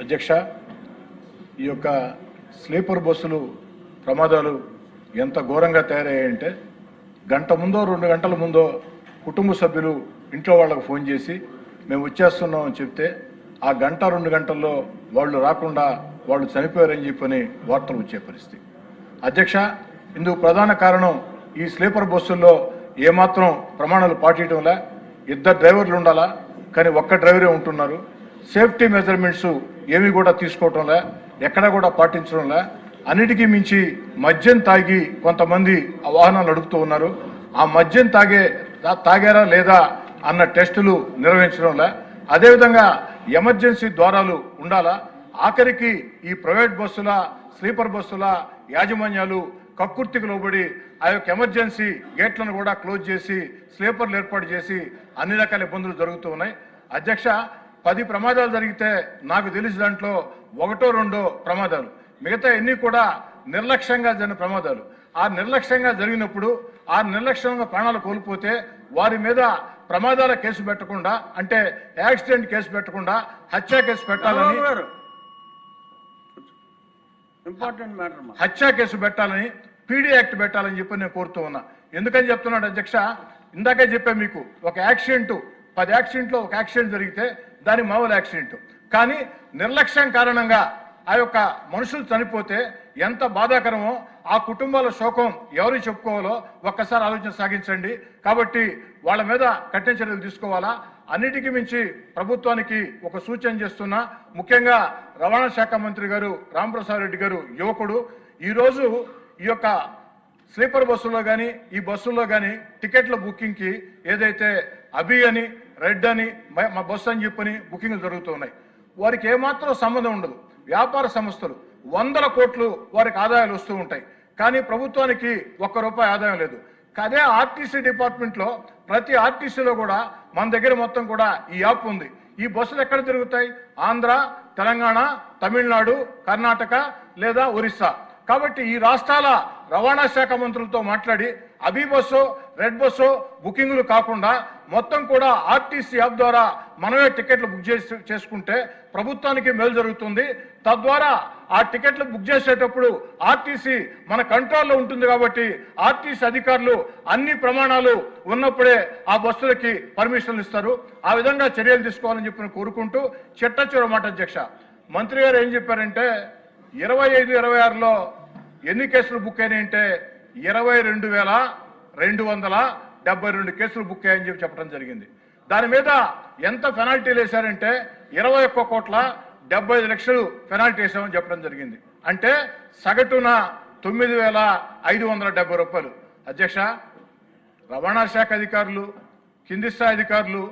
అధ్యక్ష, ఈ యొక్క స్లీపర్ బస్సులు ప్రమాదాలు ఎంత ఘోరంగా తయారయ్యాయంటే గంట ముందో 2 గంటల ముందో కుటుంబ సభ్యులు ఇంట్లో వాళ్ళకు ఫోన్ చేసి మేము వచ్చేస్తున్నాం అని చెప్తే ఆ గంట 2 గంటల్లో వాళ్ళు రాకుండా వాళ్ళు చనిపోయారని చెప్పని వార్తలు వచ్చే పరిస్థితి. అధ్యక్ష, ఇందుకు ప్రధాన కారణం ఈ స్లీపర్ బస్సుల్లో ఏమాత్రం ప్రమాణాలు పాటించడంలా, 2 డ్రైవర్లు ఉండాలా కానీ ఒక్క డ్రైవరే ఉంటున్నారు. సేఫ్టీ మెజర్మెంట్స్ ఏమి కూడా తీసుకోవటంలా, ఎక్కడా కూడా పాటించడంలా. అన్నిటికీ మించి మద్యం తాగి కొంతమంది ఆ వాహనాలు నడుపుతూ ఉన్నారు. ఆ మద్యం తాగారా లేదా అన్న టెస్టులు నిర్వహించడంలా. అదేవిధంగా ఎమర్జెన్సీ ద్వారాలు ఉండాలా. ఆఖరికి ఈ ప్రైవేట్ బస్సుల స్లీపర్ బస్సుల యాజమాన్యాలు కక్కుర్తికి లోబడి ఆ యొక్క ఎమర్జెన్సీ గేట్లను కూడా క్లోజ్ చేసి స్లీపర్లు ఏర్పాటు చేసి అన్ని రకాల ఇబ్బందులు జరుగుతూ ఉన్నాయి. అధ్యక్ష, 10 ప్రమాదాలు జరిగితే నాకు తెలిసి దాంట్లో 1-2 ప్రమాదాలు, మిగతా ఎన్ని కూడా నిర్లక్ష్యంగా జరిగిన ప్రమాదాలు. ఆ నిర్లక్ష్యంగా జరిగినప్పుడు ఆ నిర్లక్ష్యంగా ప్రాణాలు కోల్పోతే వారి మీద ప్రమాదాల కేసు పెట్టకుండా, అంటే యాక్సిడెంట్ కేసు పెట్టకుండా హత్య కేసు పెట్టాలని, ఇంపార్టెంట్ మ్యాటర్ హత్య కేసు పెట్టాలని, పీడీ యాక్ట్ పెట్టాలని చెప్పి నేను కోరుతూ ఉన్నా. ఎందుకని చెప్తున్నాడు అధ్యక్ష, ఇందాకే చెప్పా మీకు, ఒక యాక్సిడెంట్ 10 యాక్సిడెంట్లో ఒక యాక్సిడెంట్ జరిగితే దాని మామూలు యాక్సిడెంట్, కానీ నిర్లక్ష్యం కారణంగా ఆ యొక్క మనుషులు చనిపోతే ఎంత బాధాకరమో, ఆ కుటుంబాల శోకం ఎవరు చెప్పుకోవాలో ఒక్కసారి ఆలోచన సాగించండి. కాబట్టి వాళ్ళ మీద కఠిన చర్యలు తీసుకోవాలా. అన్నిటికీ మించి ప్రభుత్వానికి ఒక సూచన చేస్తున్నా, ముఖ్యంగా రవాణా శాఖ మంత్రి గారు రాంప్రసాద్ రెడ్డి గారు యువకుడు, ఈరోజు ఈ యొక్క స్లీపర్ బస్సుల్లో కానీ ఈ బస్సుల్లో కానీ టికెట్ల బుకింగ్కి ఏదైతే అభి అని, రెడ్ అని, మా బస్సు అని చెప్పని బుకింగ్లు జరుగుతున్నాయి. వారికి ఏమాత్రం సంబంధం ఉండదు. వ్యాపార సంస్థలు 100 కోట్లు వారికి ఆదాయాలు వస్తూ ఉంటాయి, కానీ ప్రభుత్వానికి ₹1 ఆదాయం లేదు. అదే ఆర్టీసీ డిపార్ట్మెంట్లో ప్రతి ఆర్టీసీలో కూడా మన దగ్గర మొత్తం కూడా ఈ యాప్ ఉంది. ఈ బస్సులు ఎక్కడ తిరుగుతాయి? ఆంధ్ర, తెలంగాణ, తమిళనాడు, కర్ణాటక లేదా ఒరిస్సా. కాబట్టి ఈ రాష్ట్రాల రవాణా శాఖ మంత్రులతో మాట్లాడి అభి బస్సు, రెడ్ బస్సు బుకింగ్లు కాకుండా మొత్తం కూడా ఆర్టీసీ యాప్ ద్వారా మనమే టికెట్లు బుక్ చేసుకుంటే ప్రభుత్వానికి మేలు జరుగుతుంది. తద్వారా ఆ టికెట్లు బుక్ చేసేటప్పుడు ఆర్టీసీ మన కంట్రోల్లో ఉంటుంది. కాబట్టి ఆర్టీసీ అధికారులు అన్ని ప్రమాణాలు ఉన్నప్పుడే ఆ బస్సులకి పర్మిషన్లు ఇస్తారు. ఆ విధంగా చర్యలు తీసుకోవాలని చెప్పి కోరుకుంటూ చిట్ట మాట అధ్యక్ష, మంత్రి గారు ఏం చెప్పారంటే 25-26లో ఎన్ని కేసులు బుక్ అయినాయంటే 22,272 కేసులు బుక్ అయ్యాయని చెప్పడం జరిగింది. దాని మీద ఎంత పెనాల్టీలు వేశారంటే 21,75,00,000 పెనాల్టీ వేసామని చెప్పడం జరిగింది. అంటే సగటున 9,570 రూపాయలు. అధ్యక్ష, రవాణా శాఖ అధికారులు, కింది స్థాయి అధికారులు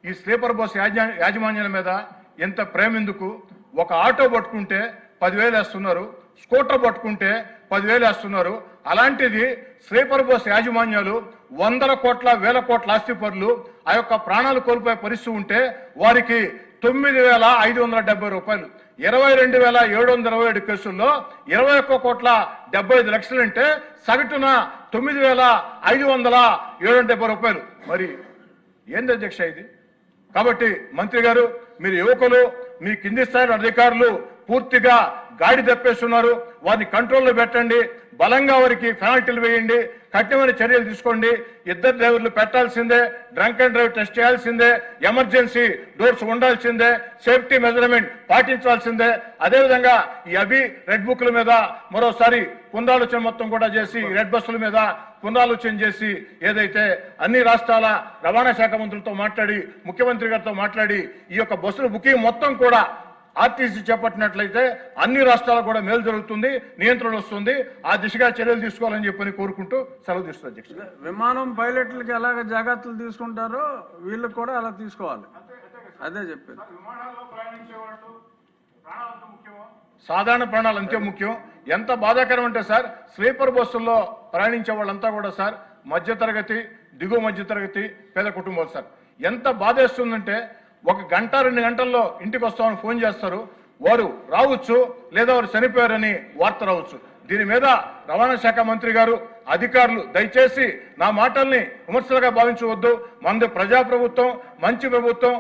ఈ స్లీపర్ బస్ యాజమాన్యాల మీద ఎంత ప్రేమ ఎందుకు? ఒక ఆటో పట్టుకుంటే 10,000 వేస్తున్నారు, స్కూటర్ పట్టుకుంటే 10,000 వేస్తున్నారు. అలాంటిది స్లీపర్ బస్ యాజమాన్యాలు 100 కోట్ల 1,000 కోట్ల ఆస్తిపరులు ఆ యొక్క ప్రాణాలు కోల్పోయే పరిస్థితి ఉంటే వారికి 9,570 రూపాయలు. 22,727 కేసుల్లో 21,75,00,000 అంటే సగటున 9,570 రూపాయలు. మరి ఏంది అధ్యక్ష ఇది? కాబట్టి మంత్రి గారు, మీరు యువకులు, మీ కింది స్థాయి అధికారులు పూర్తిగా గాడి తప్పేస్తున్నారు. వారిని కంట్రోల్లో పెట్టండి, బలంగా వారికి పెనాల్టీలు వేయండి, కఠినమైన చర్యలు తీసుకోండి. 2 డ్రైవర్లు పెట్టాల్సిందే, డ్రంక్ అండ్ డ్రైవ్ టెస్ట్ చేయాల్సిందే, ఎమర్జెన్సీ డోర్స్ ఉండాల్సిందే, సేఫ్టీ మెజర్మెంట్ పాటించాల్సిందే. అదేవిధంగా ఈ అభి రెడ్ బుక్ల మీద మరోసారి పునరాలోచన మొత్తం కూడా చేసి, రెడ్ బస్సుల మీద పునరాలోచన చేసి, ఏదైతే అన్ని రాష్ట్రాల రవాణా శాఖ మంత్రులతో మాట్లాడి, ముఖ్యమంత్రి గారితో మాట్లాడి ఈ యొక్క బస్సుల బుకింగ్ మొత్తం కూడా ఆర్టీసీ చేపట్టినట్లయితే అన్ని రాష్ట్రాలకు కూడా మేలు జరుగుతుంది, నియంత్రణ వస్తుంది. ఆ దిశగా చర్యలు తీసుకోవాలని చెప్పని కోరుకుంటూ సెలవు తీసుకున్నారు అధ్యక్ష. విమానం పైలట్లకి ఎలాగ జాగ్రత్తలు తీసుకుంటారో వీళ్ళకి కూడా అలా తీసుకోవాలి. అదే చెప్పారు. సాధారణ ప్రాణాలు అంతే ముఖ్యం. ఎంత బాధాకరం అంటే సార్, స్లీపర్ బస్సుల్లో ప్రయాణించే వాళ్ళంతా కూడా సార్ మధ్యతరగతి, దిగువ మధ్యతరగతి, పేద కుటుంబాలు సార్. ఎంత బాధేస్తుందంటే 1 గంట 2 గంటల్లో ఇంటికి వస్తామని ఫోన్ చేస్తారు, వారు రావచ్చు లేదా వారు చనిపోయారని వార్త రావచ్చు. దీని మీద రవాణా శాఖ మంత్రి గారు, అధికారులు దయచేసి నా మాటల్ని విమర్శలుగా భావించవద్దు. మనది ప్రజాప్రభుత్వం, మంచి ప్రభుత్వం.